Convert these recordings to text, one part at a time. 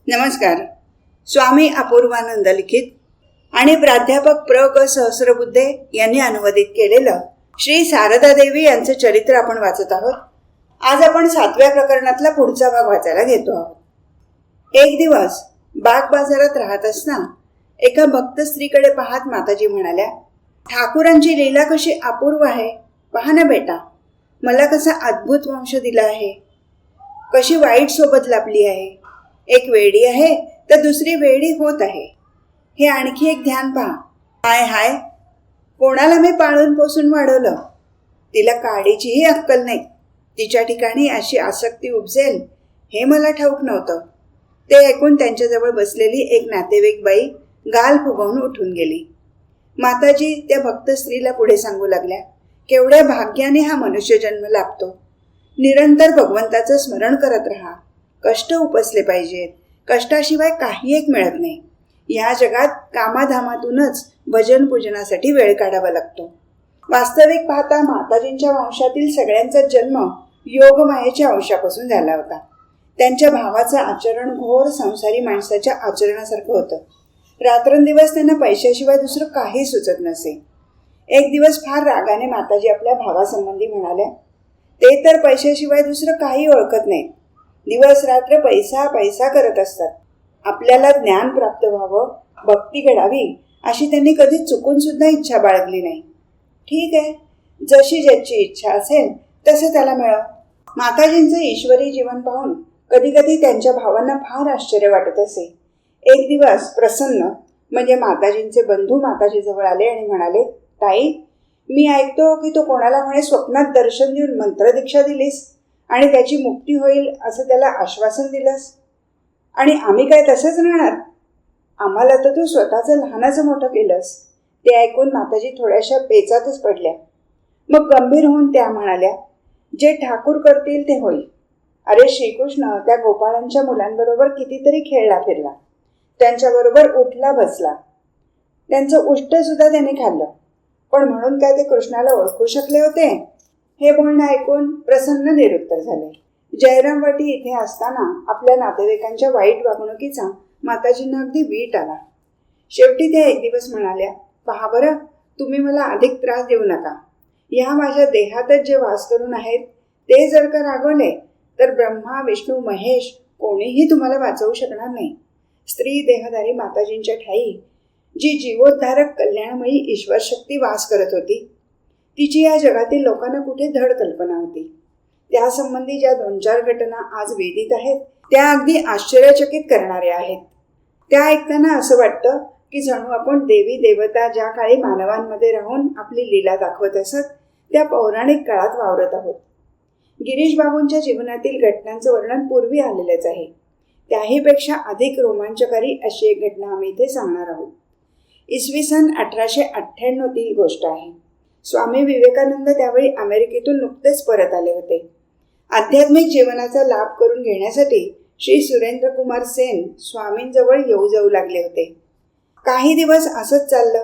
नमस्कार. स्वामी अपूर्वानंद लिखित आणि प्राध्यापक प्र. ग. सहस्रबुद्धे यांनी अनुवादित केलेलं श्री शारदा देवी यांचं चरित्र आपण वाचत आहोत. आज आपण 7व्या प्रकरणातला पुढचा भाग वाचायला घेतो आहोत. एक दिवस बाग बाजारात राहत असता एका भक्त स्त्रीकडे पाहत माताजी म्हणाल्या, ठाकूरांची लीला कशी अपूर्व आहे. पहा ना बेटा, मला कसा अद्भुत वंश दिला आहे. कशी वाईट सोबत लाभली आहे. एक वेडी आहे तर दुसरी वेडी होत आहे. हे आणखी एक ध्यान पहा. हाय हाय, कोणाला मी पाळून पोसून वाढवलं. तिला काडीचीही अक्कल नाही. तिच्या ठिकाणी अशी आसक्ती उपजेल हे मला ठाऊक नव्हतं. ते ऐकून त्यांच्याजवळ बसलेली एक नातेवाईक बाई गाल फुगवून उठून गेली. माताजी त्या भक्त स्त्रीला पुढे सांगू लागल्या, केवढ्या भाग्याने हा मनुष्य जन्म लाभतो. निरंतर भगवंताचं स्मरण करत राहा. कष्ट उपसले पाहिजेत. कष्टाशिवाय काही एक मिळत नाही. या जगात कामाधामातूनच भजन पूजनासाठी वेळ काढावा लागतो. वास्तविक पाहता माताजींच्या वंशातील सगळ्यांचा जन्म योगमायेच्या अंशापासून झाला होता. त्यांच्या भावाचं आचरण घोर संसारी माणसाच्या आचरणासारखं होतं. रात्रंदिवस त्यांना पैशाशिवाय दुसरं काही सुचत नसे. एक दिवस फार रागाने माताजी आपल्या भावासंबंधी म्हणाल्या, ते तर पैशाशिवाय दुसरं काही ओळखत नाहीत. दिवस रात्र पैसा पैसा करत असतात. आपल्याला ज्ञान प्राप्त व्हावं, भक्ती घडावी अशी त्यांनी कधी चुकून सुद्धा इच्छा बाळगली नाही. ठीक आहे, जशी ज्याची इच्छा असेल तसं त्याला मिळव. माताजींचं ईश्वरी जीवन पाहून कधी कधी त्यांच्या भावांना फार आश्चर्य वाटत असे. एक दिवस प्रसन्न म्हणजे माताजींचे बंधू माताजीजवळ आले आणि म्हणाले, ताई, मी ऐकतो की तू कोणाला म्हणे स्वप्नात दर्शन देऊन मंत्रदीक्षा दिलीस आणि त्याची मुक्ती होईल असं त्याला आश्वासन दिलंस, आणि आम्ही काय तसंच राहणार. आम्हाला तर तू स्वतःचं लहानाचं मोठं केलंस. ते ऐकून माताजी थोड्याशा पेचातच पडल्या. मग गंभीर होऊन त्या म्हणाल्या, जे ठाकूर करतील ते होईल. अरे श्रीकृष्ण त्या गोपाळांच्या मुलांबरोबर कितीतरी खेळला फिरला. त्यांच्याबरोबर उठला बसला. त्यांचं उष्ट सुद्धा त्याने खाल्लं. पण म्हणून काय ते कृष्णाला ओळखू शकले होते. हे बोलणं ऐकून प्रसन्न निरुत्तर झाले. जयरामवाटी इथे असताना आपल्या नातेवाईकांच्या वाईट वागणुकीचा माताजींना अगदी वीट आला. शेवटी त्या एक दिवस म्हणाल्या, पहा बरं, तुम्ही मला अधिक त्रास देऊ नका. या माझ्या देहातच जे वास करून आहेत ते जर का रागवले तर ब्रह्मा विष्णू महेश कोणीही तुम्हाला वाचवू शकणार नाही. स्त्री देहधारी माताजींच्या ठाई जी जीवोद्धारक कल्याणमयी ईश्वरशक्ती वास करत होती, तिची या जगातील लोकांना कुठे धड कल्पना होती. त्यासंबंधी ज्या 2-4 घटना आज वेदित आहेत त्या अगदी आश्चर्यचकित करणाऱ्या आहेत. त्या ऐकताना असं वाटतं की जणू आपण देवी देवता ज्या काळी मानवांमध्ये राहून आपली लीला दाखवत असत त्या पौराणिक काळात वावरत आहोत. गिरीश बाबूंच्या जीवनातील घटनांचं वर्णन पूर्वी आलेलंच आहे. त्याहीपेक्षा अधिक रोमांचकारी अशी एक घटना आम्ही इथे सांगणार आहोत. इसवी सन 1898 गोष्ट आहे. स्वामी विवेकानंद त्यावेळी अमेरिकेतून नुकतेच परत आले होते. आध्यात्मिक जीवनाचा लाभ करून घेण्यासाठी श्री सुरेंद्रकुमार सेन स्वामींजवळ येऊ जाऊ लागले होते. काही दिवस असंच चाललं,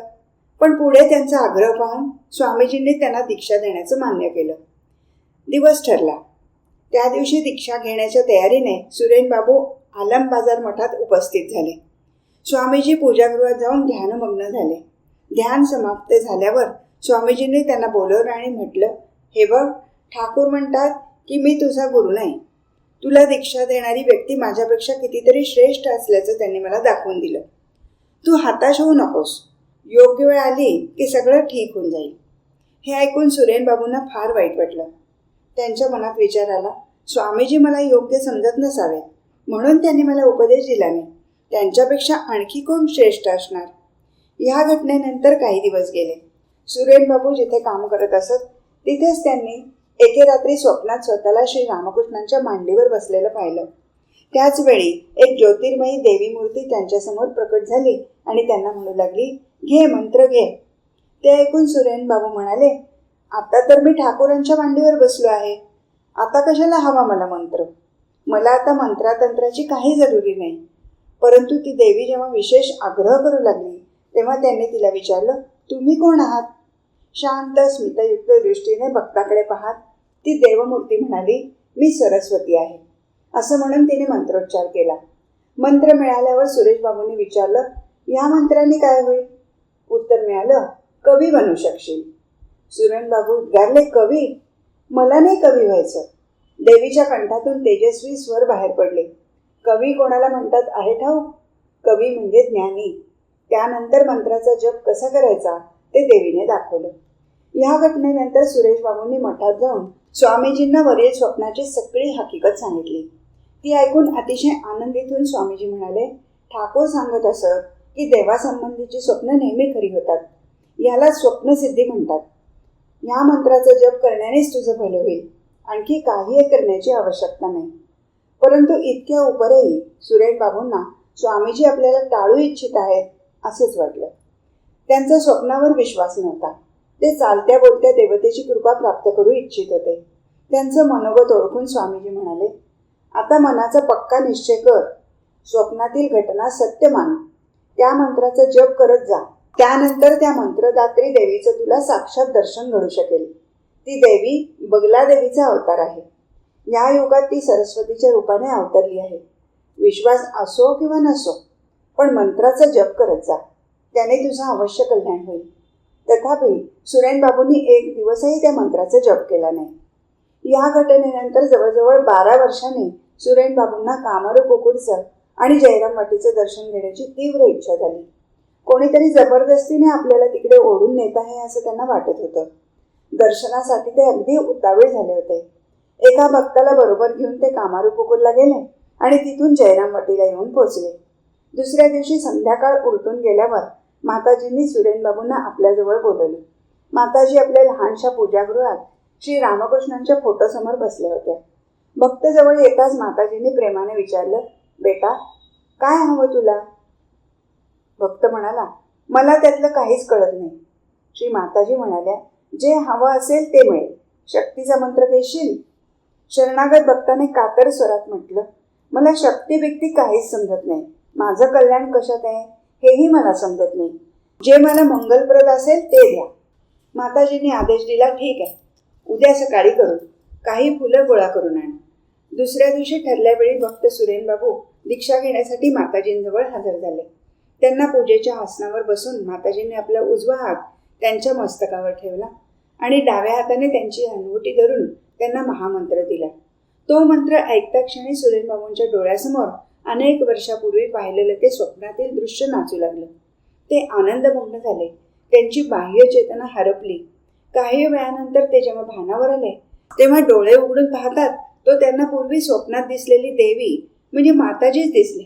पण पुढे त्यांचा आग्रह पाहून स्वामीजींनी त्यांना दीक्षा देण्याचं मान्य केलं. दिवस ठरला. त्या दिवशी दीक्षा घेण्याच्या तयारीने सुरेनबाबू आलम बाजार मठात उपस्थित झाले. स्वामीजी पूजागृहात जाऊन ध्यानमग्न झाले. ध्यान समाप्त झाल्यावर स्वामीजींनी त्यांना बोलवलं आणि म्हटलं, हे बघ, ठाकूर म्हणतात की मी तुझा गुरु नाही. तुला दीक्षा देणारी व्यक्ती माझ्यापेक्षा कितीतरी श्रेष्ठ असल्याचं त्यांनी मला दाखवून दिलं. तू हताश होऊ नकोस. योग्य वेळ आली की सगळं ठीक होऊन जाईल. हे ऐकून सुरेनबाबूंना फार वाईट वाटलं. त्यांच्या मनात विचार आला, स्वामीजी मला योग्य समजत नसावे म्हणून त्यांनी मला उपदेश दिला नाही. त्यांच्यापेक्षा आणखी कोण श्रेष्ठ असणार. ह्या घटनेनंतर काही दिवस गेले. सुरेनबाबू जिथे काम करत असत तिथेच त्यांनी एके रात्री स्वप्नात स्वतःला श्री रामकृष्णांच्या मांडीवर बसलेलं पाहिलं. त्याचवेळी एक ज्योतिर्मयी देवी मूर्ती त्यांच्यासमोर प्रकट झाली आणि त्यांना म्हणू लागली, घे मंत्र घे. ते ऐकून सुरेनबाबू म्हणाले, आता तर मी ठाकूरांच्या मांडीवर बसलो आहे. आता कशाला हवा मला मंत्र. मला आता मंत्रातंत्राची काही जरुरी नाही. परंतु ती देवी जेव्हा विशेष आग्रह करू लागली तेव्हा त्यांनी तिला विचारलं, तुम्ही कोण आहात. शांत स्मितयुक्त दृष्टीने भक्ताकडे पाहत ती देवमूर्ती म्हणाली, मी सरस्वती आहे. असं म्हणून तिने मंत्रोच्चार केला. मंत्र मिळाल्यावर सुरेश बाबूंनी विचारलं, ह्या मंत्राने काय होईल? उत्तर मिळालं, कवी बनू शकशील. सुरेश बाबू उद्गारले, कवी? मला नाही कवी व्हायचं. देवीच्या कंठातून तेजस्वी स्वर बाहेर पडले. कवी कोणाला म्हणतात आहे ठाऊक? कवी म्हणजे ज्ञानी. त्यानंतर मंत्राचा जप कसा करायचा ते देवीने दाखवलं. ह्या घटनेनंतर सुरेश बाबूंनी मठात जाऊन स्वामीजींना वरील स्वप्नाची सगळी हकीकत सांगितली. ती ऐकून अतिशय आनंदित होऊन स्वामीजी म्हणाले, ठाकूर सांगत असत की देवासंबंधीची स्वप्न नेहमी खरी होतात. याला स्वप्नसिद्धी म्हणतात. या मंत्राचा जप करण्यानेच तुझं भलं होईल. आणखी काही करण्याची आवश्यकता नाही. परंतु इतक्या उपरही सुरेश बाबूंना स्वामीजी आपल्याला टाळू इच्छित आहेत असंच वाटलं. त्यांचा स्वप्नावर विश्वास नव्हता. ते चालत्या बोलत्या देवतेची कृपा प्राप्त करू इच्छित होते. त्यांचं मनोगत ओळखून स्वामीजी म्हणाले, आता मनाचा पक्का निश्चय कर. स्वप्नातील घटना सत्य मान. त्या मंत्राचा जप करत जा. त्यानंतर त्या मंत्रदात्री देवीचं तुला साक्षात दर्शन घडू शकेल. ती देवी बगला देवीचा अवतार आहे. या युगात ती सरस्वतीच्या रूपाने अवतरली आहे. विश्वास असो किंवा नसो, पण मंत्राचा जप करत जा. त्याने तुझं अवश्य कल्याण होईल. तथापि सुरेश बाबूंनी एक दिवसही त्या मंत्राचा जप केला नाही. या घटनेनंतर जवळजवळ 12 वर्षांनी सुरेश बाबूंना कामरूपुकूरचं आणि जयराम वाटीचं दर्शन घेण्याची तीव्र इच्छा झाली. कोणीतरी जबरदस्तीने आपल्याला तिकडे ओढून नेत आहे असं त्यांना वाटत होतं. दर्शनासाठी ते अगदी उतावीळ झाले होते. एका भक्ताला बरोबर घेऊन ते कामरूपुकूरला गेले आणि तिथून जयराम वाटीला येऊन पोचले. दुसऱ्या दिवशी संध्याकाळ उलटून गेल्यावर माताजींनी सुरेश बाबूंना आपल्याजवळ बोलवले. माताजी आपल्या लहानशा पूजागृहात श्री रामकृष्णांच्या फोटोसमोर बसल्या होत्या. भक्त जवळ येताच माताजींनी प्रेमाने विचारलं, बेटा काय हवं तुला? भक्त म्हणाला, मला त्यातलं काहीच कळत नाही. श्री माताजी म्हणाल्या, जे हवं असेल ते मिळेल. शक्तीचा मंत्र घेशील? शरणागत भक्ताने कातर स्वरात म्हटलं, मला शक्ती बिक्ती काहीच समजत नाही. माझं कल्याण कशात आहे हेही मला समजत नाही. जे मला मंगलप्रद असेल ते द्या. माताजींनी आदेश दिला, ठीक आहे, उद्या सकाळी करू. काही फुलं गोळा करून आण. दुसऱ्या दिवशी ठरल्या वेळी भक्त सुरेश बाबू दीक्षा घेण्यासाठी माताजींजवळ हजर झाले. त्यांना पूजेच्या आसनावर बसून माताजींनी आपला उजवा हात त्यांच्या मस्तकावर ठेवला आणि डाव्या हाताने त्यांची हनुवटी धरून त्यांना महामंत्र दिला. तो मंत्र ऐकता क्षणी सुरेश बाबूंच्या डोळ्यासमोर अनेक वर्षापूर्वी पाहिलेलं ते स्वप्नातील दृश्य नाचू लागलं. ते आनंदमग्न झाले. त्यांची बाह्य चेतना हरपली. काही वेळानंतर ते जेव्हा भानावर आले तेव्हा डोळे उघडून पाहतात तो त्यांना पूर्वी स्वप्नात दिसलेली देवी म्हणजे माताजीच दिसले.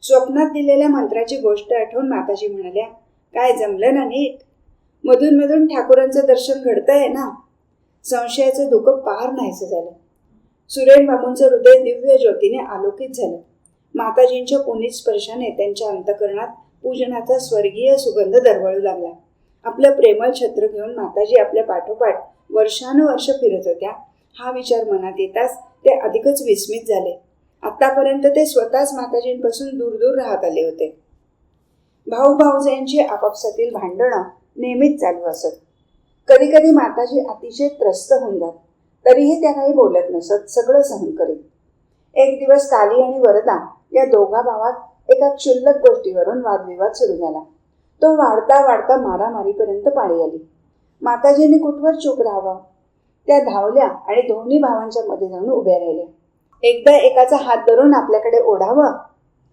स्वप्नात दिलेल्या मंत्राची गोष्ट आठवून माताजी म्हणाल्या, काय जमलं ना नीट? मधून मधून ठाकूरांचं दर्शन घडतंय ना? संशयाचं धुकं पार नाहीसं झालं. सुरेश बाबूंचं हृदय दिव्य ज्योतीने आलोकित झालं. माताजींच्या पुनीत स्पर्शाने त्यांच्या अंतःकरणात पूजनाचा स्वर्गीय सुगंध दरवळू लागला. आपलं प्रेमळ छत्र घेऊन माताजी आपल्या पाठोपाठ वर्षानुवर्ष फिरत होत्या. हा विचार मनात येताच ते अधिकच विस्मित झाले. आतापर्यंत ते स्वतःच माताजींपासून दूर दूर राहत आले होते. भाऊ भाऊजांची आपापसातील भांडणं नेहमीच चालू असत. कधी कधी माताजी अतिशय त्रस्त होऊन जात. तरीही त्या काही बोलत नसत, सगळं सहन करीत. एक दिवस काली आणि वरदा या दोघा भावात एका क्षुल्लक गोष्टीवरून वादविवाद सुरू झाला. तो वाढता वाढता मारामारीपर्यंत पाळी आली. माताजींनी कुठवर चूप राहावं. त्या धावल्या आणि दोन्ही भावांच्या मध्ये जाऊन उभ्या राहिल्या. एकदा एकाचा हात धरून आपल्याकडे ओढावं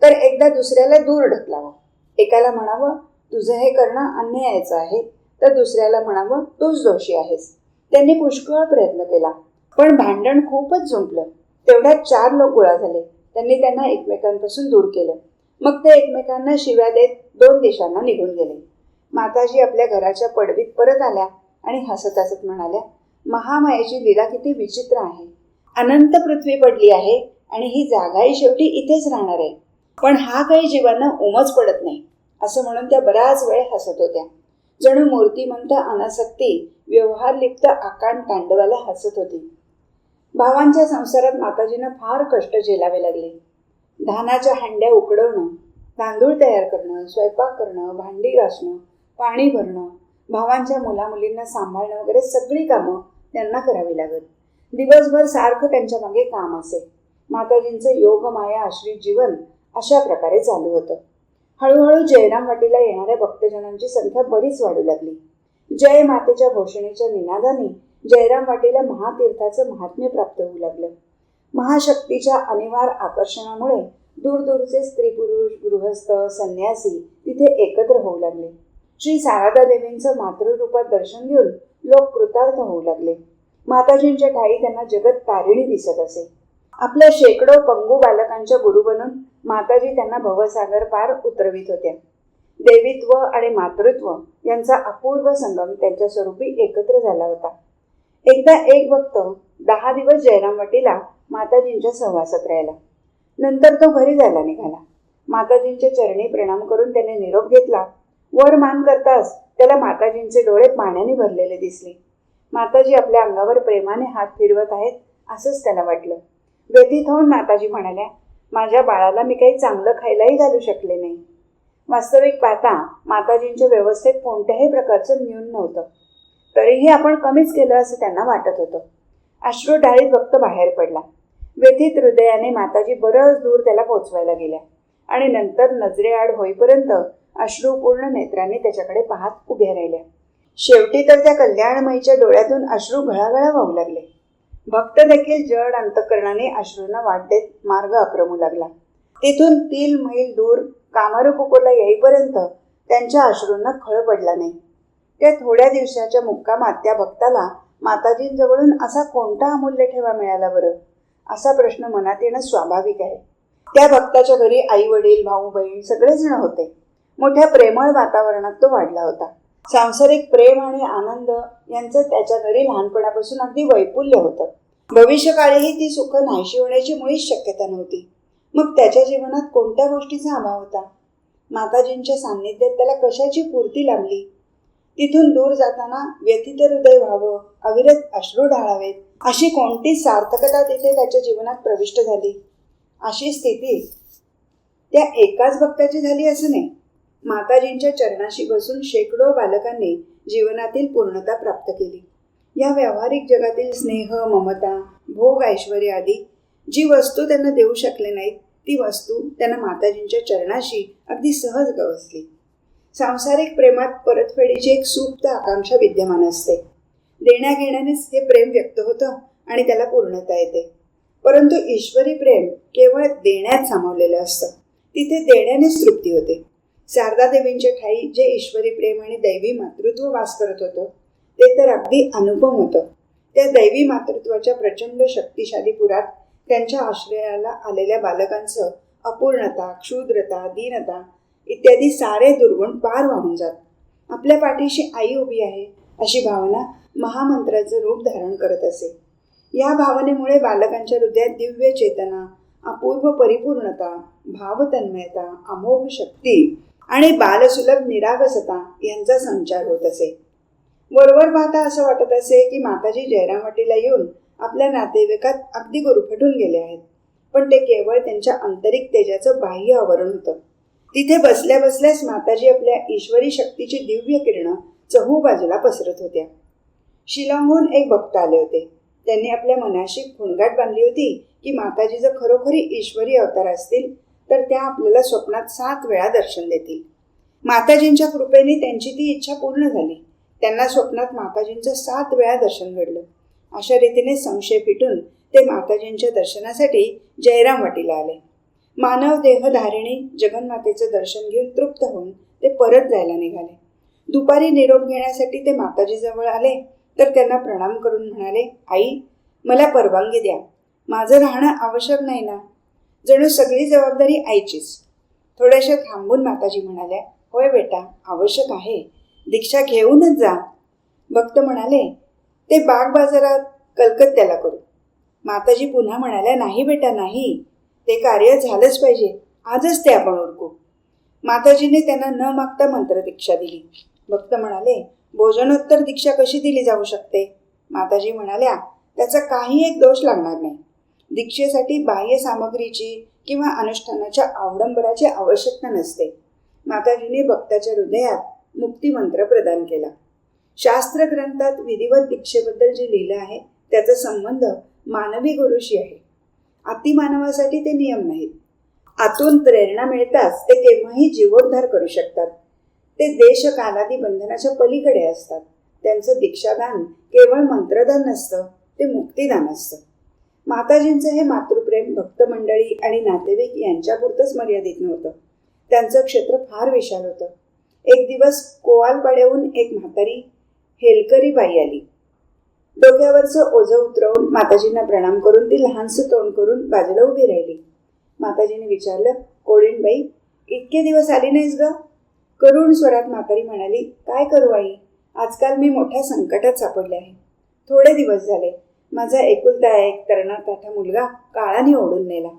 तर एकदा दुसऱ्याला दूर ढकलावं. एकाला म्हणावं तुझं हे करणं अन्यायाचं आहे, तर दुसऱ्याला म्हणावं तूच दोषी आहेस. त्यांनी पुष्कळ प्रयत्न केला, पण भांडण खूपच जुंपलं. तेवढ्यात 4 लोक गोळा झाले. त्यांनी त्यांना एकमेकांपासून दूर केलं. मग ते एकमेकांना शिव्या देत 2 दिशांना निघून गेले. माताजी आपल्या घराच्या पडवीत परत आल्या आणि हसत हसत म्हणाल्या, महामायेची लीला किती विचित्र आहे. अनंत पृथ्वी पडली आहे आणि ही जागाही शेवटी इथेच राहणार आहे, पण हा काही जीवांना उमच पडत नाही. असं म्हणून त्या बराच वेळ हसत होत्या. जणू मूर्तिमंत अनासक्ती व्यवहारलिप्त आकांड तांडवाला हसत होती. भावांच्या संसारात माताजींना फार कष्ट झेलावे लागले. धानाच्या हांड्या उकडवणं, तांदूळ तयार करणं, स्वयंपाक करणं, भांडी घासणं, पाणी भरणं, भावांच्या मुलामुलींना सांभाळणं वगैरे सगळी कामं त्यांना करावी लागत. दिवसभर सारखं त्यांच्या मागे काम असे. माताजींचं योगमाया आश्रित जीवन अशा प्रकारे चालू होतं. हळूहळू जयराम वाटीला येणाऱ्या भक्तजनांची संख्या बरीच वाढू लागली. जय मातेच्या घोषणेच्या निनादाने जयराम वाटीला महातीर्थाचं महात्म्य प्राप्त होऊ लागलं. महाशक्तीच्या अनिवार्य आकर्षणामुळे दूरदूरचे स्त्री पुरुष, गृहस्थ, संन्यासी तिथे एकत्र होऊ लागले. श्री शारदा देवींचं मातृरूपात दर्शन घेऊन लोक कृतार्थ होऊ लागले. माताजींच्या ठाई त्यांना जगत तारिणी दिसत असे. आपल्या शेकडो पंगू बालकांच्या गुरु बनून माताजी त्यांना भवसागर पार उतरवित होत्या. देवीत्व आणि मातृत्व यांचा अपूर्व संगम त्यांच्या स्वरूपी एकत्र झाला होता. एकदा एक भक्त 10 दिवस जयराम वाटीला माताजींच्या सहवासात राहिला. नंतर तो घरी जायला निघाला. माताजींच्या चरणी प्रणाम करून त्याने निरोप घेतला. वर मान करताच त्याला माताजींचे डोळे पाण्याने भरलेले दिसले. माताजी आपल्या अंगावर प्रेमाने हात फिरवत आहेत असंच त्याला वाटलं. व्यथित होऊन माताजी म्हणाल्या, माझ्या बाळाला मी काही चांगलं खायलाही घालू शकले नाही. वास्तविक पाहता माताजींच्या व्यवस्थेत कोणत्याही प्रकारचं न्यून नव्हतं. तरीही आपण कमीच केलं असं त्यांना वाटत होतं. अश्रू ढाळीत भक्त बाहेर पडला. व्यथित हृदयाने माताजी बरंच दूर त्याला पोचवायला गेल्या आणि नंतर नजरेआड होईपर्यंत अश्रूपूर्ण नेत्रांनी त्याच्याकडे पाहत उभ्या राहिल्या. शेवटी तर त्या कल्याणमयीच्या डोळ्यातून अश्रू घळाघळा वाहू लागले. भक्त देखील जड अंतःकरणाने अश्रूंना वाट देत मार्ग अक्रमू लागला. तिथून 3 मैल दूर कामरपुकोला येईपर्यंत त्यांच्या अश्रूंना खळ पडला नाही. त्या थोड्या दिवसाच्या मुक्कामात त्या भक्ताला माताजींजवळून असा कोणता अमूल्य ठेवा मिळाला बरं, असा प्रश्न मनात येणं स्वाभाविक आहे. त्या भक्ताच्या घरी आई वडील, भाऊ बहीण सगळेजण होते. मोठ्या प्रेमळ वातावरणात तो वाढला होता. सांसारिक प्रेम आणि आनंद यांचं त्याच्या घरी लहानपणापासून अगदी वैपुल्य होतं. भविष्यकाळीही ती सुख नाहीशी होण्याची मुळीच शक्यता नव्हती. मग त्याच्या जीवनात कोणत्या गोष्टीचा अभाव होता? माताजींच्या सान्निध्यात त्याला कशाची पूर्ती लाभली? तिथून दूर जाताना व्यथित हृदय व्हावं, अविरत अश्रू ढाळावेत, अशी कोणती सार्थकता तिथे त्याच्या जीवनात प्रविष्ट झाली? अशी स्थिती त्या एकाच भक्ताची झाली असं नाही. माताजींच्या चरणाशी बसून शेकडो बालकांनी जीवनातील पूर्णता प्राप्त केली. या व्यावहारिक जगातील स्नेह, ममता, भोग, ऐश्वर्य आदी जी वस्तू त्यांना देऊ शकले नाहीत, ती वस्तू त्यांना माताजींच्या चरणाशी अगदी सहज गवसली. सांसारिक प्रेमात परतफेडीची एक सुप्त आकांक्षा विद्यमान असते. देण्याघेण्यानेच हे प्रेम व्यक्त होतं आणि त्याला पूर्णता येते. परंतु ईश्वरी प्रेम केवळ देण्यात सामावलेलं असतं. तिथे देण्यानेच तृप्ती होते. शारदा देवींच्या ठाई जे ईश्वरी प्रेम आणि दैवी मातृत्व वास करत होतं ते तर अगदी अनुपम होतं. त्या दैवी मातृत्वाच्या प्रचंड शक्तिशाली पुरात त्यांच्या आश्रयाला आलेल्या बालकांचं अपूर्णता, क्षुद्रता, दीनता इत्यादी सारे दुर्गुण पार वाहून जात. आपल्या पाठीशी आई उभी आहे अशी भावना महामंत्राचं रूप धारण करत असे. या भावनेमुळे बालकांच्या हृदयात दिव्य चेतना, अपूर्व परिपूर्णता, भावतन्मयता, अमोघ शक्ती आणि बालसुलभ निरागसता यांचा संचार होत असे. वरवर पाहता असं वाटत असे की माताजी जयराम वाटीला येऊन आपल्या नातेवाईकात अगदी गुरफटून गेले आहेत. पण ते केवळ त्यांच्या आंतरिक तेजाचं बाह्य आवरण होतं. तिथे बसल्या बसल्याच माताजी आपल्या ईश्वरी शक्तीची दिव्य किरणं चहूबाजूला पसरत होत्या. शिलाँगहून एक भक्त आले होते. त्यांनी आपल्या मनाशी खुणगाट बांधली होती की माताजी जर खरोखरी ईश्वरी अवतार असतील तर त्या आपल्याला स्वप्नात 7 वेळा दर्शन देतील. माताजींच्या कृपेने त्यांची ती इच्छा पूर्ण झाली. त्यांना स्वप्नात माताजींचं 7 वेळा दर्शन घडलं. अशा रीतीने संशय फिटून ते माताजींच्या दर्शनासाठी जयराम वाटीला आले. मानव देहधारिणी जगन्मातेचं दर्शन घेऊन तृप्त होऊन ते परत जायला निघाले. दुपारी निरोप घेण्यासाठी ते माताजीजवळ आले तर त्यांना प्रणाम करून म्हणाले, आई, मला परवानगी द्या. माझं राहणं आवश्यक नाही ना? जणू सगळी जबाबदारी आईचीच. थोड्याशा थांबून माताजी म्हणाल्या, होय बेटा, आवश्यक आहे. दीक्षा घेऊनच जा. भक्त म्हणाले, ते बाग बाजारात कलकत्त्याला करू. माताजी पुन्हा म्हणाल्या, नाही बेटा, नाही. ते कार्य झालंच पाहिजे. आजच ते आपण उरकू. माताजीने त्यांना न मागता मंत्रदीक्षा दिली. भक्त म्हणाले, भोजनोत्तर दीक्षा कशी दिली जाऊ शकते? माताजी म्हणाल्या, त्याचा काही एक दोष लागणार नाही. दीक्षेसाठी बाह्य सामग्रीची किंवा अनुष्ठानाच्या आवडंबराची आवश्यकता नसते. माताजीने भक्ताच्या हृदयात मुक्तिमंत्र प्रदान केला. शास्त्र ग्रंथात विधिवत दीक्षेबद्दल जे लिहिलं आहे त्याचा संबंध मानवी गुरुशी आहे. अतिमानवासाठी ते नियम नाहीत. आतून प्रेरणा मिळताच ते केव्हाही जीवोद्धार करू शकतात. ते देश कालादी बंधनाच्या पलीकडे असतात. त्यांचं दीक्षादान केवळ मंत्रदान नसतं, ते मुक्तिदान असतं. माताजींचं हे मातृप्रेम भक्त मंडळी आणि नातेवाईक यांच्यापुरतंच मर्यादित नव्हतं. त्यांचं क्षेत्र फार विशाल होतं. एक दिवस कोवालपाड्याहून एक म्हातारी हेलकरी बाई आली. डोक्यावरचं ओझं उतरवून माताजींना प्रणाम करून ती लहानसं तोंड करून बाजूला उभी राहिली. माताजीने विचारलं, कोळीणबाई, इतके दिवस आली नाहीस ग? करुण स्वरात म्हातारी म्हणाली, काय करू आई, आजकाल मी मोठ्या संकटात सापडले आहे. थोडे दिवस झाले माझा एकुलता एक तरणाताठा मुलगा काळाने ओढून नेला.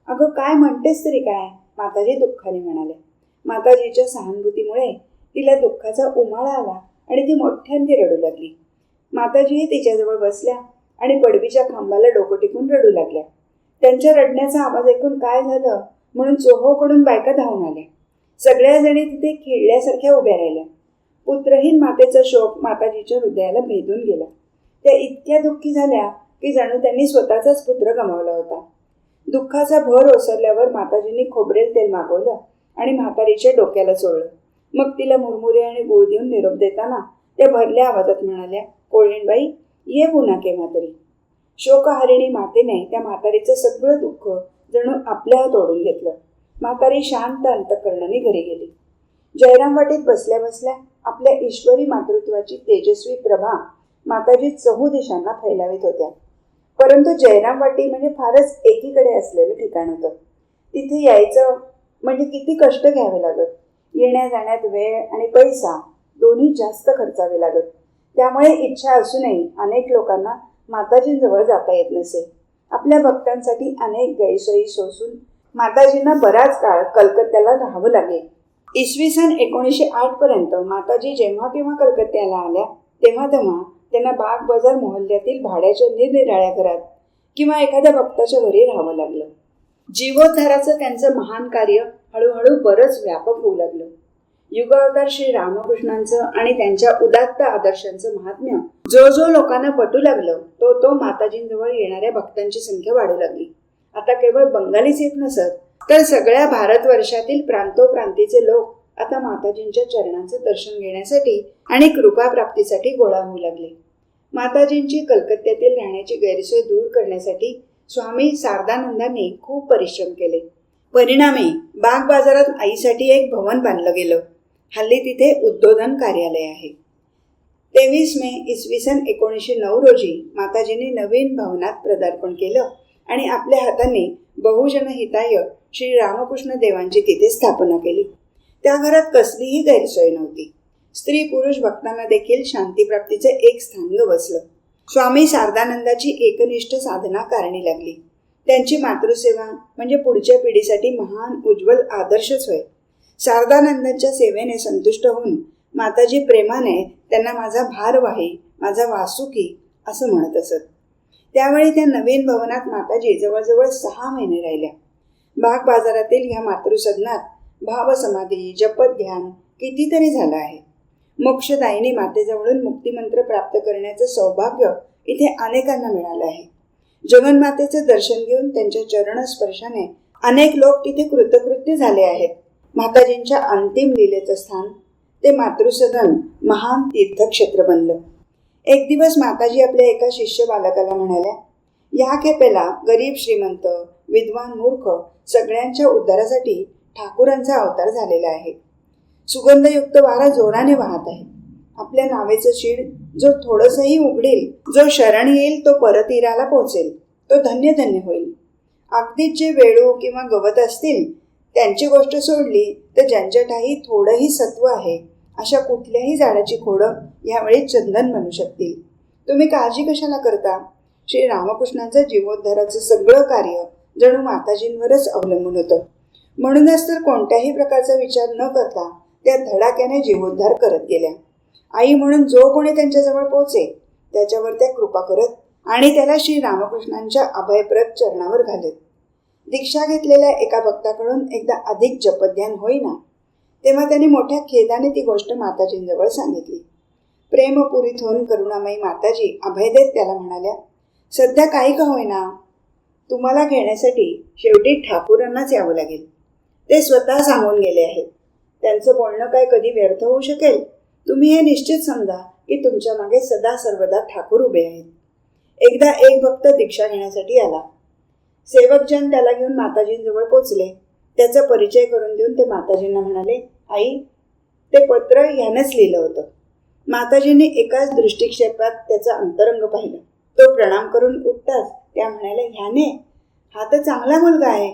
अगं काय म्हणतेस तरी काय, माताजी दुःखाने म्हणाले. माताजीच्या सहानुभूतीमुळे तिला दुःखाचा उमाळा आला आणि ती मोठ्याने रडू लागली. माताजीही तिच्याजवळ बसल्या आणि पडवीच्या खांबाला डोकं टिकून रडू लागल्या. त्यांच्या रडण्याचा आवाज ऐकून काय झालं म्हणून चोहोकडून बायका धावून आल्या. सगळ्या जणी तिथे खेळल्यासारख्या उभ्या राहिल्या. पुत्रहीन मातेचा शोक माताजीच्या हृदयाला भेदून गेला. त्या इतक्या दुःखी झाल्या की जणू त्यांनी स्वतःचाच पुत्र गमावला होता. दुःखाचा भर ओसरल्यावर माताजींनी खोबरेल तेल मागवलं आणि म्हातारीच्या डोक्याला चोळलं. मग तिला मुरमुरे आणि गुळ देऊन निरोप देताना त्या भरल्या आवाजात म्हणाल्या, कोळीणबाई, ये पुन्हा केव्हा तरी. शोकहारिणी मातेने त्या म्हातारीचं सगळं दुःख जणू आपल्या हात ओढून घेतलं. म्हातारी शांत अंतःकरणाने घरी गेली. जयराम वाटीत बसल्या बसल्या आपल्या ईश्वरी मातृत्वाची तेजस्वी प्रभा माताजी चहू दिशांना फैलावित होत्या. परंतु जयराम वाटी म्हणजे फारच एकीकडे असलेलं ठिकाण होतं. तिथे यायचं म्हणजे किती कष्ट घ्यावे लागत. येण्या जाण्यात वेळ आणि पैसा दोन्ही जास्त खर्चावे लागत. त्यामुळे इच्छा असूनही अनेक लोकांना माताजींजवळ जाता येत नसे. आपल्या भक्तांसाठी अनेक गैरसोयी सोसून माताजींना बराच काळ कलकत्त्याला राहावं लागे. इसवी सन 1908 पर्यंत माताजी जेव्हा केव्हा कलकत्त्याला आल्या तेव्हा त्यांना बाग बाजार मोहल्ल्यातील भाड्याच्या निरनिराळ्या घरात किंवा एखाद्या भक्ताच्या घरी राहावं लागलं. जीवोद्धाराचं त्यांचं महान कार्य हळूहळू बरंच व्यापक होऊ लागलं. युगावतार श्री रामकृष्णांचं आणि त्यांच्या उदात्त आदर्शांचं महात्म्य जो जो लोकांना पटू लागलं तो माताजींजवळ येणाऱ्या भक्तांची संख्या वाढू लागली. आता केवळ बंगालीच येत नसत तर सगळ्या भारतवर्षातील प्रांतोप्रांतीचे लोक आता माताजींच्या चरणांचं दर्शन घेण्यासाठी आणि कृपा प्राप्तीसाठी गोळा होऊ लागले. माताजींची कलकत्त्यातील राहण्याची गैरसोय दूर करण्यासाठी स्वामी शारदानंदांनी खूप परिश्रम केले. परिणामी बाग बाजारात आईसाठी एक भवन बांधलं गेलं. हल्ली तिथे उद्बोधन कार्यालय आहे. 23 मे इसवी सन 1909 रोजी माताजींनी नवीन भवनात पदार्पण केलं आणि आपल्या हातांनी बहुजन हिताय श्री रामकृष्ण देवांची तिथे स्थापना केली. त्या घरात कसलीही गैरसोय नव्हती. स्त्री पुरुष भक्तांना देखील शांतीप्राप्तीचं एक स्थान बसलं. स्वामी शारदानंदाची एकनिष्ठ साधना कारणी लागली. त्यांची मातृसेवा म्हणजे पुढच्या पिढीसाठी महान उज्ज्वल आदर्शच होय. शारदानंदांच्या सेवेने संतुष्ट होऊन माताजी प्रेमाने त्यांना माझा भारवाही, माझा वासुकी असं म्हणत असत. त्यावेळी त्या नवीन भवनात माताजी जवळजवळ 6 महिने राहिल्या. बाग बाजारातील ह्या मातृसदनात भावसमाधी, जपध्यान कितीतरी झालं आहे. मोक्षदायिनी मातेजवळून मुक्तिमंत्र प्राप्त करण्याचं सौभाग्य इथे अनेकांना मिळालं आहे. जगन्मातेचं दर्शन घेऊन त्यांच्या चरणस्पर्शाने अनेक लोक तिथे कृतकृत्य झाले आहेत. माताजींच्या अंतिम लीलेचं स्थान ते मातृसदन महान तीर्थक्षेत्र बनलं. एक दिवस माताजी आपल्या एका शिष्य बालकाला म्हणाल्या, या खेपेला गरीब श्रीमंत, विद्वान मूर्ख सगळ्यांच्या उद्धारासाठी ठाकूरांचा अवतार झालेला आहे. सुगंधयुक्त वारा जोराने वाहत आहे. आपल्या नावेचं शीड जो थोडंसंही उघडेल, जो शरण येईल तो परतीराला पोहोचेल, तो धन्य धन्य होईल. अगदीच जे वेळू किंवा गवत असतील त्यांची गोष्ट सोडली तर ज्यांच्याठाही थोडंही सत्व आहे अशा कुठल्याही झाडाची खोडं यावेळी चंदन बनू शकतील. तुम्ही काळजी कशाला करता? श्री रामकृष्णांचं जीवोद्धाराचं सगळं कार्य जणू माताजींवरच अवलंबून होतं. म्हणूनच तर कोणत्याही प्रकारचा विचार न करता त्या धडाक्याने जीवोद्धार करत गेल्या. आई म्हणून जो कोणी त्यांच्याजवळ पोहोचे त्याच्यावर त्या कृपा करत आणि त्याला श्री रामकृष्णांच्या अभयप्रद चरणावर घालत. दीक्षा घेतलेल्या एका भक्ताकडून एकदा अधिक जपध्यान होईना तेव्हा त्यांनी मोठ्या खेदाने ती गोष्ट माताजींजवळ सांगितली. प्रेमपुरीत होऊन करुणामयी माताजी अभय देत त्याला म्हणाल्या, सध्या काही का होईना तुम्हाला घेण्यासाठी शेवटी ठाकूरांनाच यावं लागेल. ते स्वतः सांगून गेले आहेत. त्यांचं बोलणं काय कधी व्यर्थ होऊ शकेल? तुम्ही हे निश्चित समजा की तुमच्या मागे सदा सर्वदा ठाकूर उभे आहेत. एकदा एक भक्त दीक्षा घेण्यासाठी आला. सेवकजन त्याला घेऊन माताजींजवळ पोचले. त्याचा परिचय करून देऊन ते माताजींना म्हणाले, आई, ते पत्र ह्यानंच लिहिलं होतं. माताजींनी एकाच दृष्टिक्षेपात त्याचं अंतरंग पाहिलं. तो प्रणाम करून उठताच त्या म्हणाल्या, ह्याने? हा तर चांगला मुलगा आहे.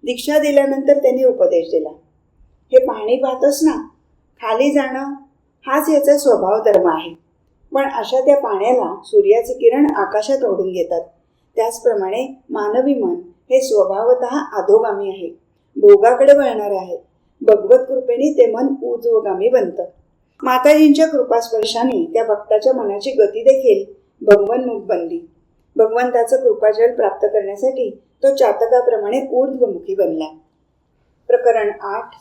दीक्षा दिल्यानंतर त्यांनी उपदेश दिला. हे पाणी पाहतोस ना, खाली जाणं हाच याचा स्वभाव धर्म आहे. पण अशा त्या पाण्याला सूर्याचे किरण आकाशात ओढून घेतात. त्याचप्रमाणे मानवी मन हे स्वभावतः अधोगामी आहे, भोगाकडे वळणारे आहे. भगवत कृपेने ते मन ऊर्ध्वगामी बनतं. माताजींच्या कृपास्पर्शाने त्या भक्ताच्या मनाची गती देखील भगवन्मुख बनली. भगवंताचं कृपाजल प्राप्त करण्यासाठी तो चातकाप्रमाणे ऊर्ध्वमुखी बनला. प्रकरण 8.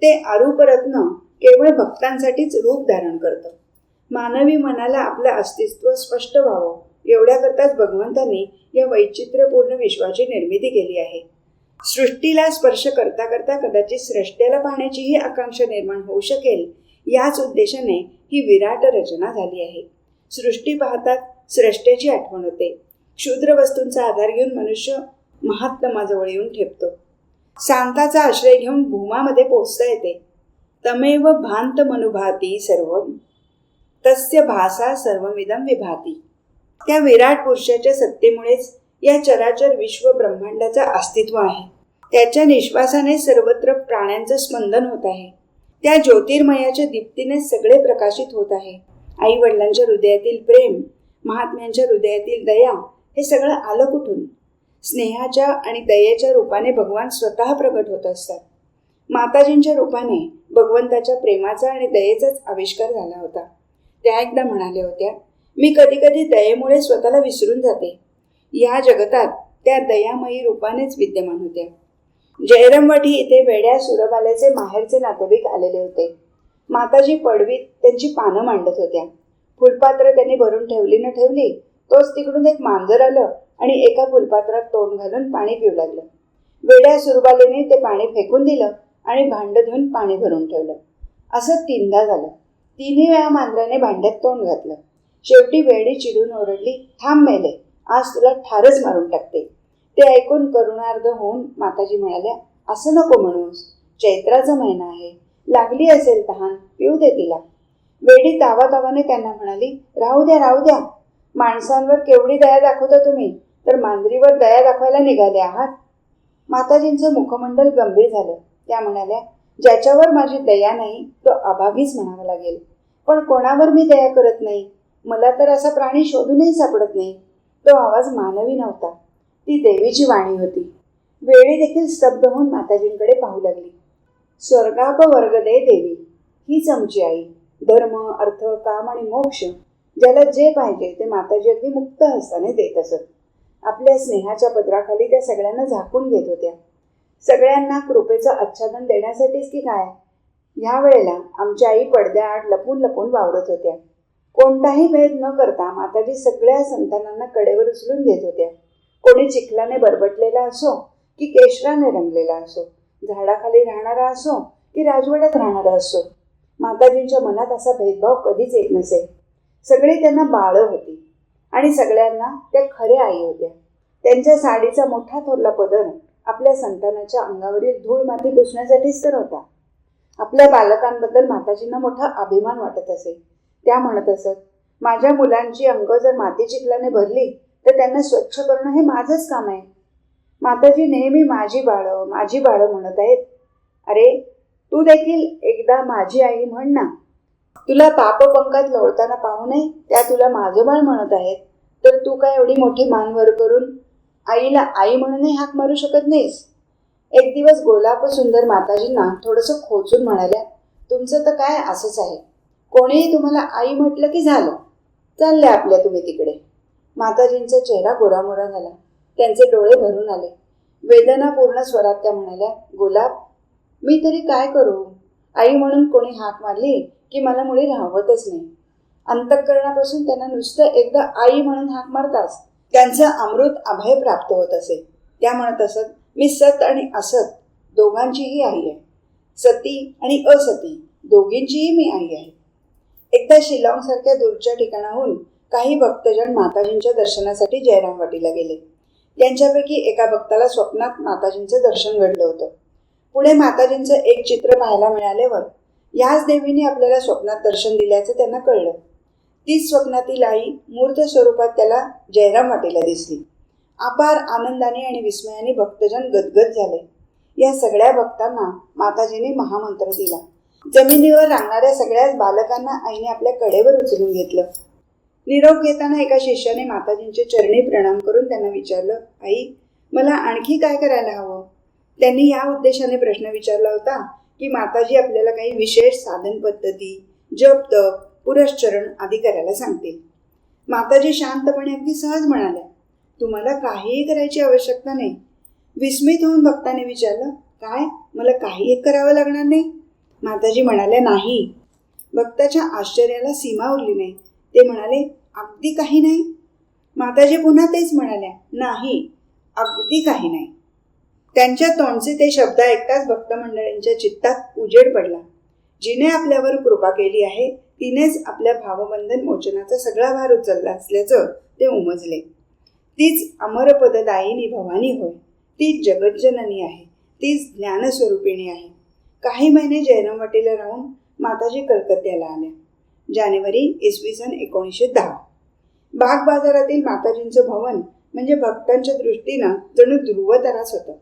ते अरूपरत्न केवळ भक्तांसाठीच रूप धारण करतं. मानवी मनाला आपलं अस्तित्व स्पष्ट व्हावं एवढ्याकरताच भगवंतांनी या वैचित्र्यपूर्ण विश्वाची निर्मिती केली आहे. सृष्टीला स्पर्श करता करता कदाचित स्रष्ट्याला पाहण्याचीही आकांक्षा निर्माण होऊ शकेल, याच उद्देशाने ही विराट रचना झाली आहे. सृष्टी पाहतात स्रष्ट्याची आठवण होते. क्षुद्र वस्तूंचा आधार घेऊन मनुष्य महात्माजवळ येऊन ठेपतो. शांताचा आश्रय घेऊन भूमामध्ये पोचता येते. तमेव भांत मनुभाती सर्व तस्य भासा सर्वमिदं विभाती. त्या विराट पुरुषाच्या सत्तेमुळेच या चराचर विश्व ब्रह्मांडाचं अस्तित्व आहे. त्याच्या निश्वासाने सर्वत्र प्राण्यांचं स्पंदन होत आहे. त्या ज्योतिर्मयाच्या दीप्तीने सगळे प्रकाशित होत आहे. आई वडिलांच्या हृदयातील प्रेम, महात्म्यांच्या हृदयातील दया, हे सगळं आलं कुठून? स्नेहाच्या आणि दयेच्या रूपाने भगवान स्वतः प्रगट होत असतात. माताजींच्या रूपाने भगवंताच्या प्रेमाचा आणि दयेचाच आविष्कार झाला होता. त्या एकदा म्हणाल्या होत्या, मी कधी कधी दयेमुळे स्वतःला विसरून जाते. या जगतात त्या दयामयी रूपानेच विद्यमान होत्या. जयरामवाडी इथे वेड्या सुरबाल्याचे माहेरचे नातेवाईक आलेले होते. माताजी पडवीत त्यांची पानं मांडत होत्या. फुलपात्र त्यांनी भरून ठेवली न ठेवली तोच तिकडून एक मांजर आलं आणि एका फुलपात्रात तोंड घालून पाणी पिऊ लागलं. वेड्या सुरबालेने ते पाणी फेकून दिलं आणि भांडं धुवून पाणी भरून ठेवलं. असं 3दा झालं. 3ही वेळा मांजराने भांड्यात तोंड घातलं. शेवटी वेडी चिडून ओरडली, थांब मेले, आज तुला ठारच मारून टाकते. ते ऐकून करुणार्ध होऊन माताजी म्हणाल्या, असं नको म्हणूस, चैत्राचा महिना आहे, लागली असेल तहान, पिऊ दे तिला. वेडी तावातावाने त्यांना म्हणाली, राहू द्या राहू द्या, माणसांवर केवढी दया दाखवता तुम्ही, तर मांजरीवर दया दाखवायला निघाले आहात. माताजींचं मुखमंडल गंभीर झालं. त्या म्हणाल्या, ज्याच्यावर माझी दया नाही तो अभागीच म्हणावा लागेल. पण कोणावर मी दया करत नाही. मला तर असा प्राणी शोधूनही सापडत नाही. तो आवाज मानवी नव्हता, ती देवीची वाणी होती. वेळी देखील स्तब्ध होऊन माताजींकडे पाहू लागली. स्वर्गापवर्गदे देवी, हीच आमची आई. धर्म, अर्थ, काम आणि मोक्ष, ज्याला जे पाहिजे ते माताजी अगदी मुक्त हस्ताने देत असत. आपल्या स्नेहाच्या पदराखाली त्या सगळ्यांना झाकून घेत होत्या. सगळ्यांना कृपेचं आच्छादन देण्यासाठीच की काय? ह्या वेळेला आमच्या आई पडद्याआड लपून लपून वावरत होत्या. कोणताही भेद न करता माताजी सगळ्या संतानांना कडेवर उचलून घेत होत्या. कोणी चिखलाने बरबटलेला असो की केशराने रंगलेला असो, झाडाखाली राहणारा असो की राजवाड्यात राहणारा असो, माताजींच्या मनात असा भेदभाव कधीच येत नसे. सगळी त्यांना बाळं होती आणि सगळ्यांना त्या खऱ्या आई होत्या. त्यांच्या साडीचा मोठा थोरला पदर आपल्या संतानाच्या अंगावरील धूळ माती पुसण्यासाठीच तर होता. आपल्या बालकांबद्दल माताजींना मोठा अभिमान वाटत असे. त्या म्हणत असत, माझ्या मुलांची अंग जर माती चिखलाने भरली तर त्यांना स्वच्छ करणं हे माझंच काम आहे. माताजी नेहमी माझी बाळं म्हणत आहेत. अरे तू देखील एकदा माझी आई म्हण ना. तुला पापपंकात लोळताना पाहू नये, त्या तुला माझं बाळ म्हणत आहेत, तर तू काय एवढी मोठी मानवर करून आईला आई म्हणूनही हाक मारू शकत नाहीस. एक दिवस गोलाप सुंदर माताजींना थोडंसं खोचून म्हणाल्या, तुमचं तर काय असंच आहे, कोणीही तुम्हाला आई म्हटलं की झालं, चालल्या आपल्या तुम्ही तिकडे. माताजींचा चेहरा गोरामोरा झाला. त्यांचे डोळे भरून आले. वेदनापूर्ण स्वरात त्या म्हणाल्या, गोलाप, मी तरी काय करू? आई म्हणून कोणी हाक मारली की मला मुळी राहवतच नाही. अंतःकरणापासून त्यांना नुसतं एकदा आई म्हणून हाक मारताच त्यांचं अमृत अभय प्राप्त होत असे. त्या म्हणत असत, मी सत आणि असत दोघांचीही आई आहे. सती आणि असती दोघींचीही मी आई आहे. एकदा शिलाँगसारख्या दूरच्या ठिकाणाहून काही भक्तजन माताजींच्या दर्शनासाठी जयराम वाटीला गेले. त्यांच्यापैकी एका भक्ताला स्वप्नात माताजींचं दर्शन घडलं होतं. पुढे माताजींचं एक चित्र पाहायला मिळाल्यावर याच देवीने आपल्याला स्वप्नात दर्शन दिल्याचं त्यांना कळलं. तीच स्वप्नातील आई मूर्त स्वरूपात त्याला जयराम वाटीला दिसली. अपार आनंदाने आणि विस्मयाने भक्तजन गदगद झाले. या सगळ्या भक्तांना माताजीने महामंत्र दिला. जमिनीवर रांगणाऱ्या सगळ्याच बालकांना आईने आपल्या कडेवर उचलून घेतलं. निरोप घेताना एका शिष्याने माताजींचे चरणी प्रणाम करून त्यांना विचारलं, आई, मला आणखी काय करायला हवं? त्यांनी या उद्देशाने प्रश्न विचारला होता की माताजी आपल्याला काही विशेष साधन पद्धती, जप तप, पुरश्चरण आदी करायला सांगतील. माताजी शांतपणे अगदी सहज म्हणाल्या, तुम्हाला काहीही करायची आवश्यकता नाही. विस्मित होऊन भक्ताने विचारलं, काय, मला काही करावं लागणार नाही? माताजी म्हणाल्या, नाही. भक्ताच्या आश्चर्याला सीमा उरली नाही. ते म्हणाले, अगदी काही नाही? माताजी पुन्हा तेच म्हणाल्या, नाही, अगदी काही नाही. त्यांच्या तोंडचे ते शब्द ऐकताच भक्त मंडळींच्या चित्तात उजेड पडला. जिने आपल्यावर कृपा केली आहे तिनेच आपल्या भावबंधन मोचनाचा सगळा भार उचलला असल्याचं ते उमजले. तीच अमरपददायिनी भवानी होय. तीच जगज्जननी आहे. तीच ज्ञानस्वरूपिणी आहे. काही महिने जयराम वाटीला राहून माताजी कलकत्त्याला आल्या. जानेवारी इसवी सन 1910. बाग बाजारातील माताजींचं भवन म्हणजे भक्तांच्या दृष्टीनं जणू ध्रुवताराच होतं.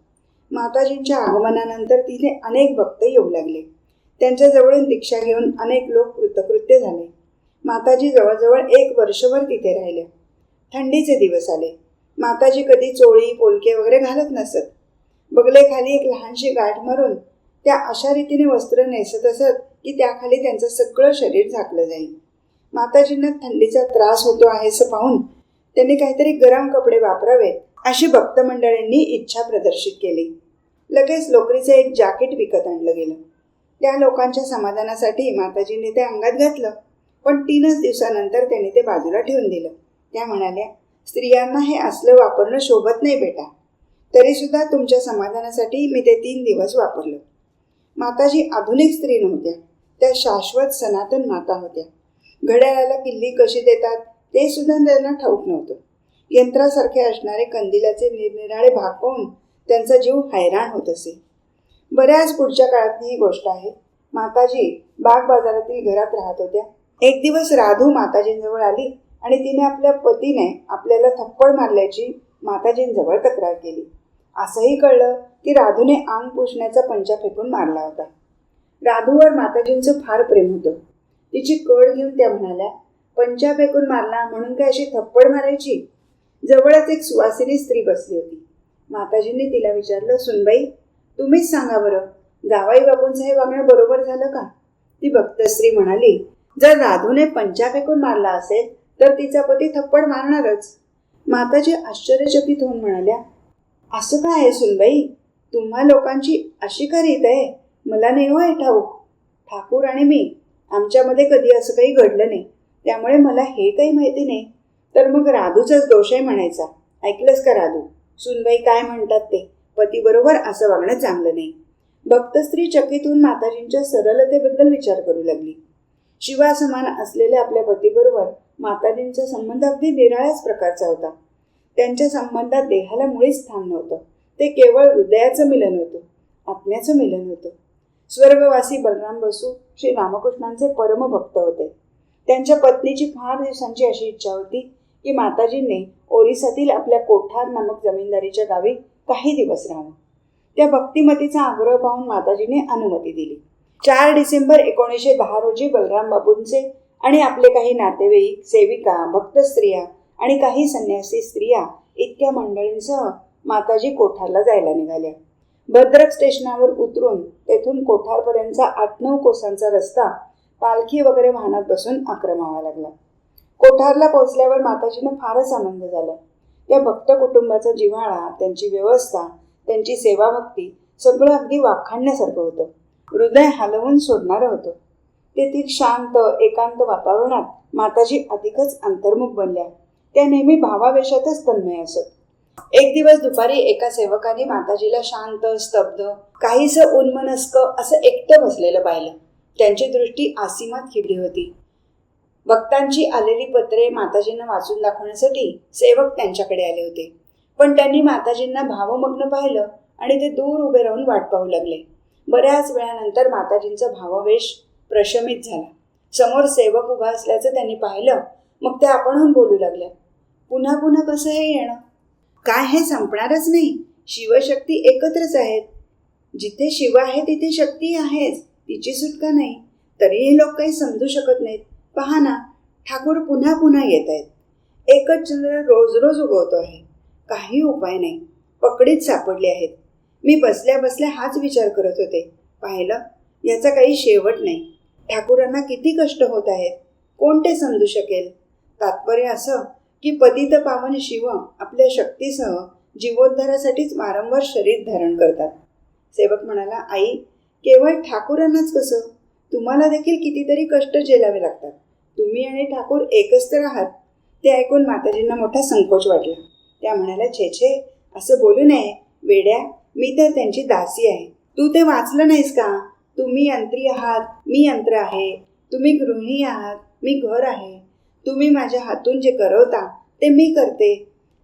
माताजींच्या आगमनानंतर तिथे अनेक भक्त येऊ लागले. त्यांच्याजवळून दीक्षा घेऊन अनेक लोक कृतकृत्य झाले. माताजी जवळजवळ 1 वर्षभर तिथे राहिल्या. थंडीचे दिवस आले. माताजी कधी चोळी पोलके वगैरे घालत नसत. बगलेखाली एक लहानशी गाठ मारून त्या अशा रीतीने वस्त्र नेसत असत की त्याखाली त्यांचं सगळं शरीर झाकलं जाईल. माताजींना थंडीचा त्रास होतो आहे असं पाहून त्यांनी काहीतरी गरम कपडे वापरावेत अशी भक्त मंडळींनी इच्छा प्रदर्शित केली. लगेच लोकरीचं एक जॅकेट विकत आणलं गेलं. त्या लोकांच्या समाधानासाठी माताजींनी ते अंगात घातलं, पण 3च दिवसानंतर त्यांनी ते बाजूला ठेवून दिलं. त्या म्हणाल्या, स्त्रियांना हे असलं वापरणं शोभत नाही बेटा. तरीसुद्धा तुमच्या समाधानासाठी मी ते 3 दिवस वापरलं. माताजी आधुनिक स्त्री नव्हत्या. त्या शाश्वत सनातन माता होत्या. घड्याळाला किल्ली कशी देतात ते सुद्धा त्यांना ठाऊक नव्हतं. यंत्रासारखे असणारे कंदिलाचे निरनिराळे भाग पाहून त्यांचा जीव हैराण होत असे. बऱ्याच पुढच्या काळातली ही गोष्ट आहे. माताजी बाग बाजारातील घरात राहत होत्या. एक दिवस राधू माताजींजवळ आली आणि तिने आपल्या पतीने आपल्याला थप्पड मारल्याची माताजींजवळ तक्रार केली. असंही कळलं की राधूने अंग पुसण्याचा पंचा फेकून मारला होता. राधूवर माताजींचं फार प्रेम होतं. तिची कड घेऊन त्या म्हणाल्या, पंचा फेकून मारला म्हणून काय अशी थप्पड मारायची? जवळच एक सुवासिनी स्त्री बसली होती. माताजींनी तिला विचारलं, सुनबाई, तुम्हीच सांगा बरं, जावाई बापूंचं हे वागणं बरोबर झालं का? ती भक्त स्त्री म्हणाली, जर राधूने पंचा फेकून मारला असेल तर तिचा पती थप्पड मारणारच. माताजी आश्चर्यचकित होऊन म्हणाल्या, असं काय आहे सुनबाई? तुम्हा लोकांची अशी का रीत आहे? मला नाही हो हे ठाऊक. ठाकूर आणि मी आमच्यामध्ये कधी असं काही घडलं नाही, त्यामुळे मला हे काही माहिती नाही. तर मग राधूचाच दोष आहे म्हणायचा. ऐकलंस का राधू? सुनबाई काय म्हणतात ते, पतीबरोबर असं वागणं चांगलं नाही. भक्त स्त्री चकित होऊन माताजींच्या सरलतेबद्दल विचार करू लागली. शिवासमान असलेल्या आपल्या पतीबरोबर माताजींचा संबंध अगदी निराळ्याच प्रकारचा होता. त्यांच्या संबंधात देहाला मुळीच स्थान नव्हतं. ते केवळ हृदयाचं मिलन होतं, आत्म्याचं मिलन होतं. स्वर्गवासी बलराम बसू श्री रामकृष्णांचे परमभक्त होते. त्यांच्या पत्नीची फार दिवसांची अशी इच्छा होती की माताजींनी ओरिसातील आपल्या कोठार नामक जमीनदारीच्या गावी काही दिवस राहावं. त्या भक्तिमतीचा आग्रह पाहून माताजींनी अनुमती दिली. 4 डिसेंबर 1910 रोजी बलराम बापूंचे आणि आपले काही नातेवाईक, सेविका, भक्त स्त्रिया आणि काही संन्यासी स्त्रिया इतक्या मंडळींसह माताजी कोठारला जायला निघाल्या. भद्रक स्टेशनावर उतरून तेथून कोठारपर्यंतचा 8-9 कोसांचा रस्ता पालखी वगैरे वाहनात बसून आक्रमावा लागला. कोठारला पोहोचल्यावर माताजींना फारच आनंद झाला. त्या भक्त कुटुंबाचा जिव्हाळा, त्यांची व्यवस्था, त्यांची सेवाभक्ती सगळं अगदी वाखाणण्यासारखं होतं. हृदय हलवून सोडणारं होतं. तेथील शांत एकांत वातावरणात माताजी अधिकच अंतर्मुख बनल्या. त्या नेहमी भावावेशातच तन्मय असत. एक दिवस दुपारी एका सेवकाने माताजीला शांत, स्तब्ध, काहीसं उन्मनस्क असं एकटं बसलेलं पाहिलं. त्यांची दृष्टी आसीमात खिळली होती. भक्तांची आलेली पत्रे माताजींना वाचून दाखवण्यासाठी सेवक त्यांच्याकडे आले होते. पण त्यांनी माताजींना भावमग्न पाहिलं आणि ते दूर उभे राहून वाट पाहू लागले. बऱ्याच वेळानंतर माताजींचा भाववेश प्रशमित झाला. समोर सेवक उभा असल्याचं त्यांनी पाहिलं. मग त्या आपणहून बोलू लागल्या. पुन्हा पुन्हा कसं हे येणं? काय हे संपणारच नाही. शिवशक्ती एकत्रच आहेत. जिथे शिव आहे तिथे शक्ती आहेच, तिची सुटका नाही. तरीही लोक काही समजू शकत नाहीत. पहा ना, ठाकूर पुन्हा पुन्हा येत आहेत. एकच चंद्र रोज रोज उगवतो आहे. काही उपाय नाही. पकडीत सापडले आहेत. मी बसल्या बसल्या हाच विचार करत होते. पाहिलं, याचा काही शेवट नाही. ठाकूरांना किती कष्ट होत आहेत, कोण ते समजू शकेल? तात्पर्य असं की पतित पावन शिव आपल्या शक्तीसह जीवोद्धारासाठीच वारंवार शरीर धारण करतात. सेवक म्हणाला, आई, केवळ ठाकूरांनाच कसं, तुम्हाला देखील कितीतरी कष्ट झेलावे लागतात. तुम्ही आणि ठाकूर एकच तर आहात. ते ऐकून माताजींना मोठा संकोच वाटला. त्या म्हणाल्या, छे छे, असं बोलू नये वेड्या. मी तर त्यांची दासी आहे. तू ते वाचलं नाहीस का? तुम्ही यंत्री आहात, मी यंत्र आहे. तुम्ही गृहिणी आहात, मी घर आहे. तुम्ही माझ्या हातून जे करवता ते मी करते.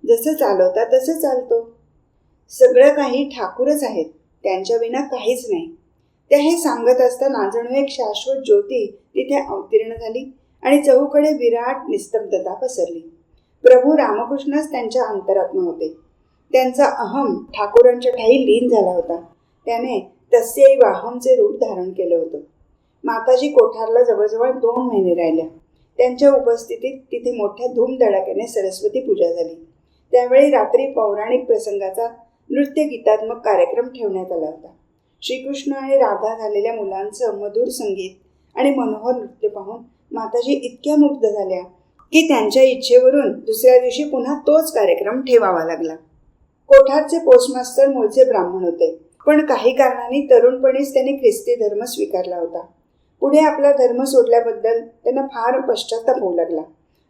जसं चालवता तसं चालतो. सगळं काही ठाकूरच आहेत. त्यांच्या विना काहीच नाही. त्या हे सांगत असताना जणू एक शाश्वत ज्योती तिथे अवतीर्ण झाली आणि चहूकडे विराट निस्तब्धता पसरली. प्रभू रामकृष्णच त्यांच्या अंतरात्मा होते. त्यांचा अहम ठाकूरांच्या ठाई लीन झाला होता. त्याने तस्यैवाहमचे रूप धारण केलं होतं. माताजी कोठारला जवळजवळ 2 महिने राहिल्या. त्यांच्या उपस्थितीत तिथे मोठ्या धूमधडाक्याने सरस्वती पूजा झाली. त्यावेळी रात्री पौराणिक प्रसंगाचा नृत्य गीतात्मक कार्यक्रम ठेवण्यात आला होता. श्रीकृष्ण आणि राधा झालेल्या मुलांचं मधुर संगीत आणि मनोहर नृत्य पाहून माताजी इतक्या मुग्ध झाल्या की त्यांच्या इच्छेवरून दुसऱ्या दिवशी पुन्हा तोच कार्यक्रम ठेवावा लागला. कोठारचे पोस्टमास्टर मूळचे ब्राह्मण होते, पण काही कारणांनी तरुणपणीच त्यांनी ख्रिस्ती धर्म स्वीकारला होता. पुढे आपला धर्म सोडल्याबद्दल त्यांना फार पश्चाताप होऊ लागला.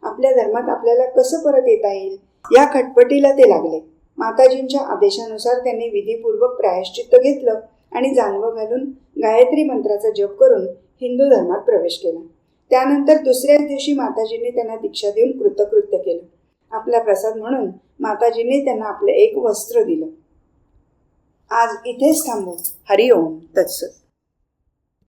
आपल्या धर्मात आपल्याला कसं परत येता येईल या खटपटीला ते लागले. माताजींच्या आदेशानुसार त्यांनी विधीपूर्वक प्रायश्चित्त घेतलं आणि जानवं घालून गायत्री मंत्राचा जप करून हिंदू धर्मात प्रवेश केला. त्यानंतर दुसऱ्याच दिवशी माताजींनी त्यांना दीक्षा देऊन कृतकृत्य केलं. आपला प्रसाद म्हणून माताजींनी त्यांना आपलं एक वस्त्र दिलं. आज इथेच थांबू. हरिओम तत्सत.